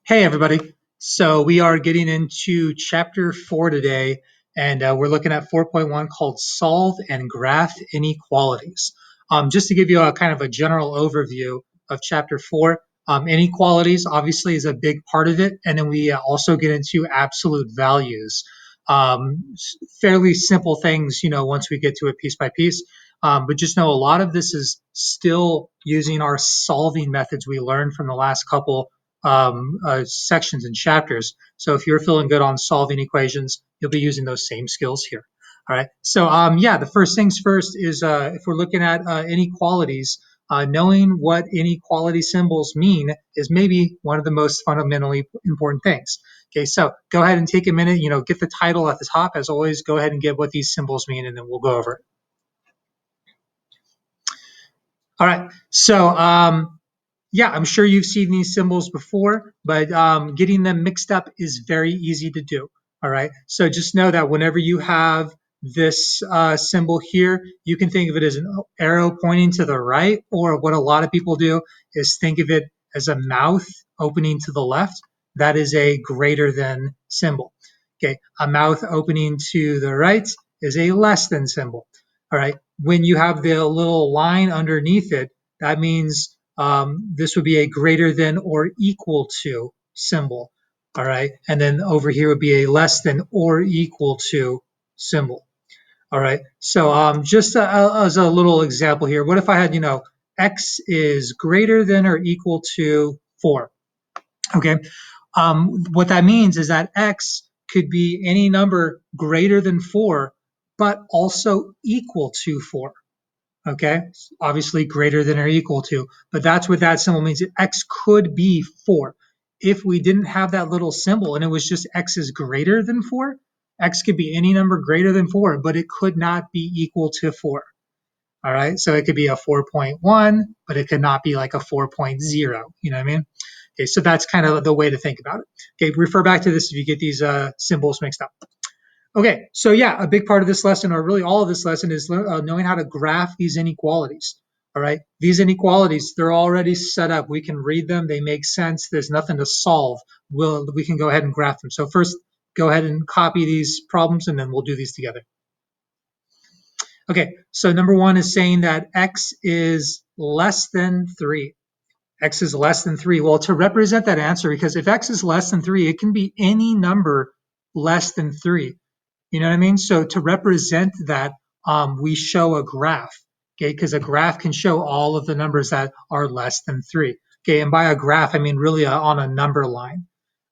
Hey, everybody. So we are getting into chapter 4 today, and we're looking at 4.1 called Solve and Graph Inequalities. Just to give you a kind of a general overview of chapter 4, inequalities obviously is a big part of it, and then we also get into absolute values. Fairly simple things, once we get to it piece by piece. But just know a lot of this is still using our solving methods we learned from the last couple sections and chapters. So if you're feeling good on solving equations, you'll be using those same skills here. All right. So yeah, the first things first is if we're looking at inequalities, knowing what inequality symbols mean is maybe one of the most fundamentally important things. Okay, so go ahead and take a minute, get the title at the top. As always, go ahead and get what these symbols mean, and then we'll go over it. All right. So yeah, I'm sure you've seen these symbols before, but getting them mixed up is very easy to do. All right. So just know that whenever you have this symbol here, you can think of it as an arrow pointing to the right, or what a lot of people do is think of it as a mouth opening to the left. That is a greater than symbol. Okay. A mouth opening to the right is a less than symbol. All right. When you have the little line underneath it, that means this would be a greater than or equal to symbol. All right. And then over here would be a less than or equal to symbol. All right. So just as a little example here, what if I had, x is greater than or equal to 4? Okay. What that means is that x could be any number greater than 4, but also equal to 4. Okay, obviously greater than or equal to, but that's what that symbol means. X could be 4. If we didn't have that little symbol and it was just x is greater than 4, x could be any number greater than 4, but it could not be equal to 4. All right, so it could be a 4.1, but it could not be like a 4.0. You know what I mean? Okay, so that's kind of the way to think about it. Okay, refer back to this if you get these symbols mixed up. Okay, so yeah, a big part of this lesson, or really all of this lesson, is knowing how to graph these inequalities. All right, these inequalities, they're already set up. We can read them. They make sense. There's nothing to solve. We can go ahead and graph them. So first, go ahead and copy these problems, and then we'll do these together. Okay, so number one is saying that x is less than 3. X is less than 3. Well, to represent that answer, because if x is less than 3, it can be any number less than 3. You know what I mean? So to represent that, we show a graph, okay? Because a graph can show all of the numbers that are less than 3. Okay, and by a graph, I mean really on a number line.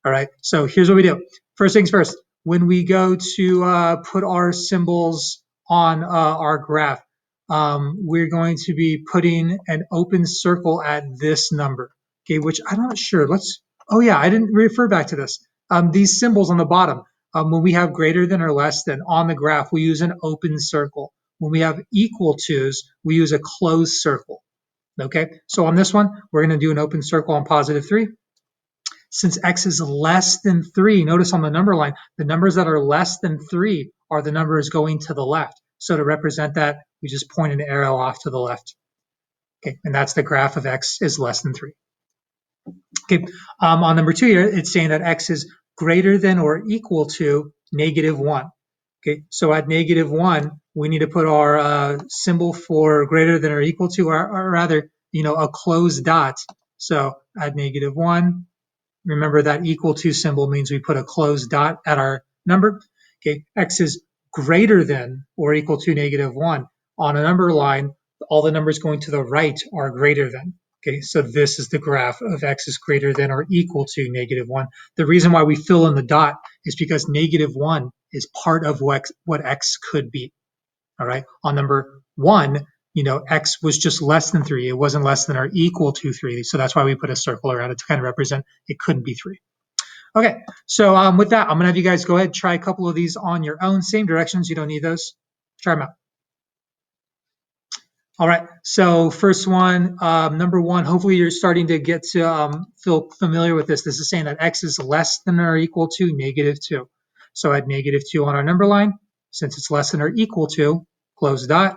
All right, so here's what we do. First things first, when we go to put our symbols on our graph, we're going to be putting an open circle at this number, okay, which I'm not sure. Oh yeah, I didn't refer back to this. These symbols on the bottom, when we have greater than or less than on the graph, we use an open circle. When we have equal to's, we use a closed circle. Okay, so on this one, we're going to do an open circle on positive 3. Since x is less than 3, notice on the number line, the numbers that are less than 3 are the numbers going to the left. So to represent that, we just point an arrow off to the left. Okay, and that's the graph of x is less than 3. Okay, on number 2 here, it's saying that x is greater than or equal to negative 1. Okay, so at negative 1, we need to put our symbol for greater than or equal to, or rather, a closed dot. So at negative 1, remember that equal to symbol means we put a closed dot at our number. Okay, x is greater than or equal to negative 1. On a number line, all the numbers going to the right are greater than. Okay, so this is the graph of x is greater than or equal to negative 1. The reason why we fill in the dot is because negative 1 is part of what x could be. All right, on number 1, x was just less than 3. It wasn't less than or equal to 3. So that's why we put a circle around it to kind of represent it couldn't be 3. Okay, so with that, I'm going to have you guys go ahead and try a couple of these on your own. Same directions. You don't need those. Try them out. All right, so first one, number 1, hopefully you're starting to get to feel familiar with this. This is saying that x is less than or equal to negative 2. So at negative 2 on our number line, since it's less than or equal to, close dot.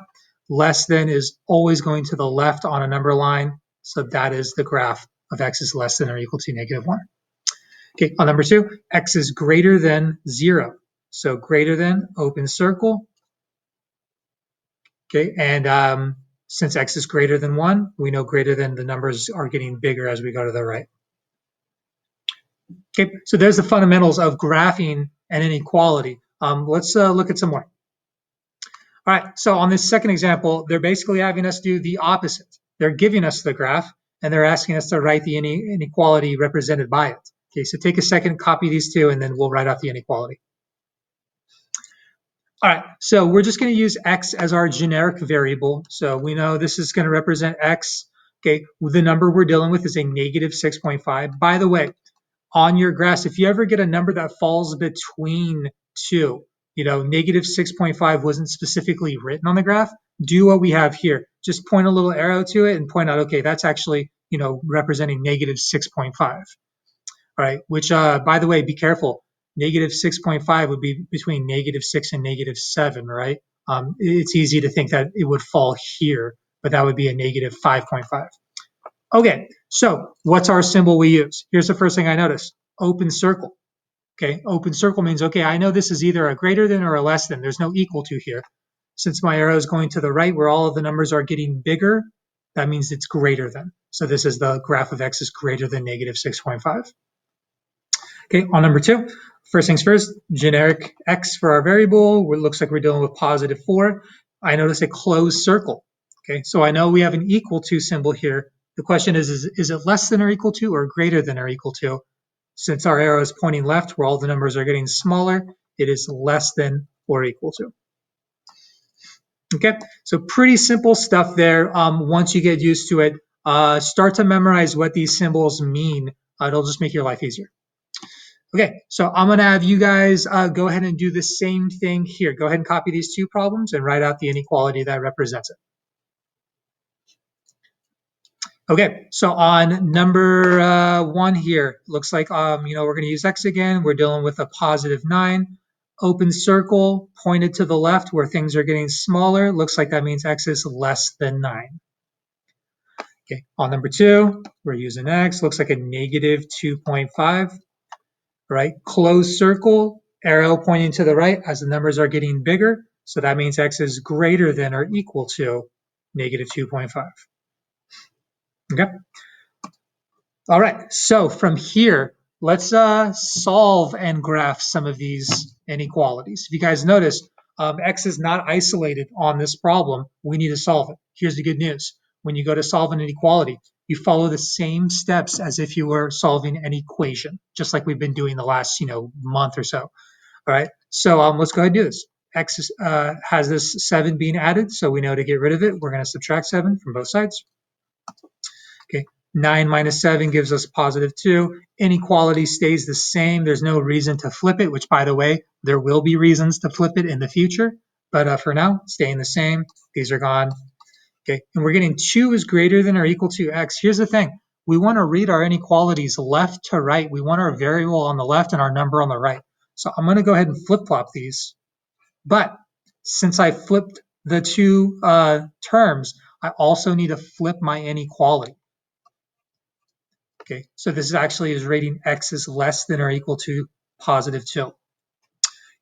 Less than is always going to the left on a number line. So that is the graph of x is less than or equal to negative 1. Okay, on number 2, x is greater than 0. So greater than, open circle. Okay, and since x is greater than 1, we know greater than the numbers are getting bigger as we go to the right. Okay, so there's the fundamentals of graphing an inequality. Let's look at some more. All right, so on this second example, they're basically having us do the opposite. They're giving us the graph, and they're asking us to write the inequality represented by it. Okay, so take a second, copy these two, and then we'll write out the inequality. All right, so we're just going to use x as our generic variable. So we know this is going to represent x. Okay, the number we're dealing with is a negative 6.5. By the way, on your graphs, if you ever get a number that falls between 2, negative 6.5 wasn't specifically written on the graph, do what we have here. Just point a little arrow to it and point out, okay, that's actually, representing negative 6.5. All right, which, by the way, be careful. Negative 6.5 would be between negative 6 and negative 7, right? It's easy to think that it would fall here, but that would be a negative 5.5. Okay, so what's our symbol we use? Here's the first thing I noticed, open circle. Okay, open circle means, okay, I know this is either a greater than or a less than. There's no equal to here. Since my arrow is going to the right where all of the numbers are getting bigger, that means it's greater than. So this is the graph of x is greater than negative 6.5. Okay, on number 2, first things first, generic x for our variable. It looks like we're dealing with positive 4. I notice a closed circle. Okay, so I know we have an equal to symbol here. The question is it less than or equal to or greater than or equal to? Since our arrow is pointing left where all the numbers are getting smaller, it is less than or equal to. Okay, so pretty simple stuff there. Once you get used to it, start to memorize what these symbols mean. It'll just make your life easier. Okay, so I'm gonna have you guys go ahead and do the same thing here. Go ahead and copy these two problems and write out the inequality that represents it. Okay, so on number 1 here, looks like we're going to use x again. We're dealing with a positive 9. Open circle pointed to the left where things are getting smaller. Looks like that means x is less than 9. Okay, on number 2, we're using x. Looks like a negative 2.5. Right, closed circle, arrow pointing to the right as the numbers are getting bigger. So that means x is greater than or equal to negative 2.5. Okay. All right, so from here, let's solve and graph some of these inequalities. If you guys notice, x is not isolated on this problem. We need to solve it. Here's the good news. When you go to solve an inequality, you follow the same steps as if you were solving an equation, just like we've been doing the last month or so. All right, so let's go ahead and do this. X has this 7 being added, so we know to get rid of it, we're going to subtract 7 from both sides. Okay, 9 minus 7 gives us positive 2. Inequality stays the same. There's no reason to flip it, which, by the way, there will be reasons to flip it in the future. But for now, staying the same. These are gone. Okay, and we're getting 2 is greater than or equal to x. Here's the thing. We want to read our inequalities left to right. We want our variable on the left and our number on the right. So I'm going to go ahead and flip-flop these. But since I flipped the two terms, I also need to flip my inequality. Okay, so this actually is rating x is less than or equal to positive 2.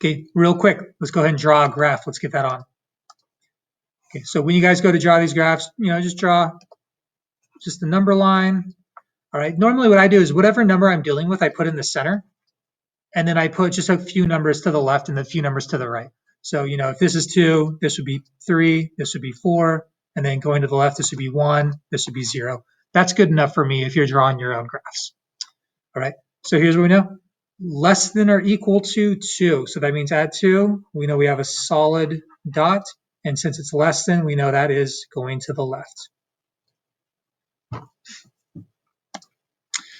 Okay, real quick, let's go ahead and draw a graph. Let's get that on. Okay, so when you guys go to draw these graphs, just draw just the number line. All right, normally what I do is whatever number I'm dealing with, I put in the center, and then I put just a few numbers to the left and a few numbers to the right. So, if this is 2, this would be 3, this would be 4, and then going to the left, this would be 1, this would be 0. That's good enough for me if you're drawing your own graphs. All right, so here's what we know. Less than or equal to 2. So that means add 2. We know we have a solid dot. And since it's less than, we know that is going to the left.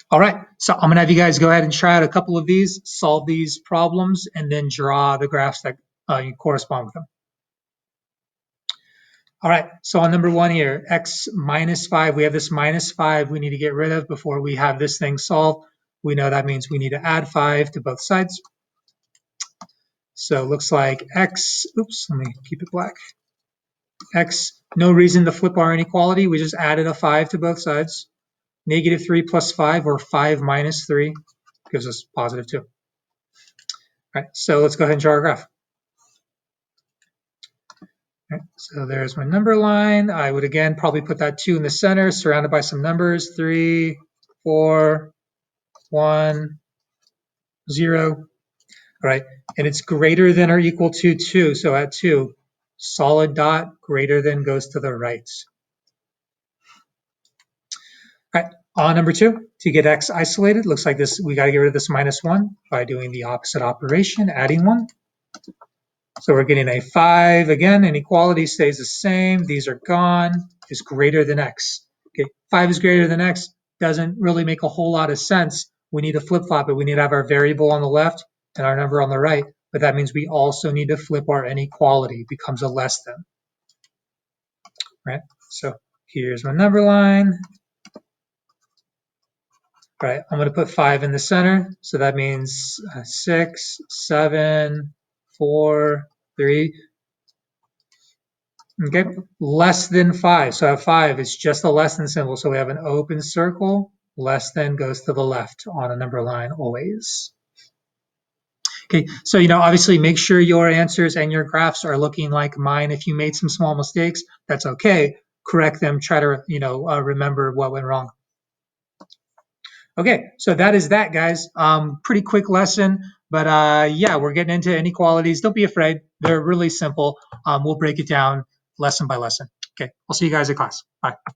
All right, so I'm going to have you guys go ahead and try out a couple of these, solve these problems, and then draw the graphs that correspond with them. All right, so on number 1 here, x minus 5, we have this minus 5 we need to get rid of before we have this thing solved. We know that means we need to add 5 to both sides. So it looks like x, oops, let me keep it black. X, no reason to flip our inequality. We just added a 5 to both sides. Negative 3 plus 5, or 5 minus 3. gives us positive 2. All right, so let's go ahead and draw our graph. All right, so there's my number line. I would again probably put that 2 in the center, surrounded by some numbers, 3, 4, 1, 0. All right, and it's greater than or equal to 2. So at 2, solid dot greater than goes to the right. All right, on number 2, to get x isolated, looks like this. We got to get rid of this minus 1 by doing the opposite operation, adding 1. So we're getting a 5 again. Inequality stays the same. These are gone. Is greater than x. Okay, 5 is greater than x doesn't really make a whole lot of sense. We need to flip-flop it. We need to have our variable on the left and our number on the right. But that means we also need to flip our inequality. It becomes a less than. Right? So here's my number line. All right, I'm going to put 5 in the center. So that means 6, 7, 4, 3. Okay, less than 5. So I have 5. It's just a less than symbol. So we have an open circle. Less than goes to the left on a number line always. Okay, so obviously make sure your answers and your graphs are looking like mine. If you made some small mistakes, that's okay. Correct them. Try to remember what went wrong. Okay, so that is that, guys. Pretty quick lesson, but yeah, we're getting into inequalities. Don't be afraid. They're really simple. We'll break it down lesson by lesson. Okay, I'll see you guys in class. Bye.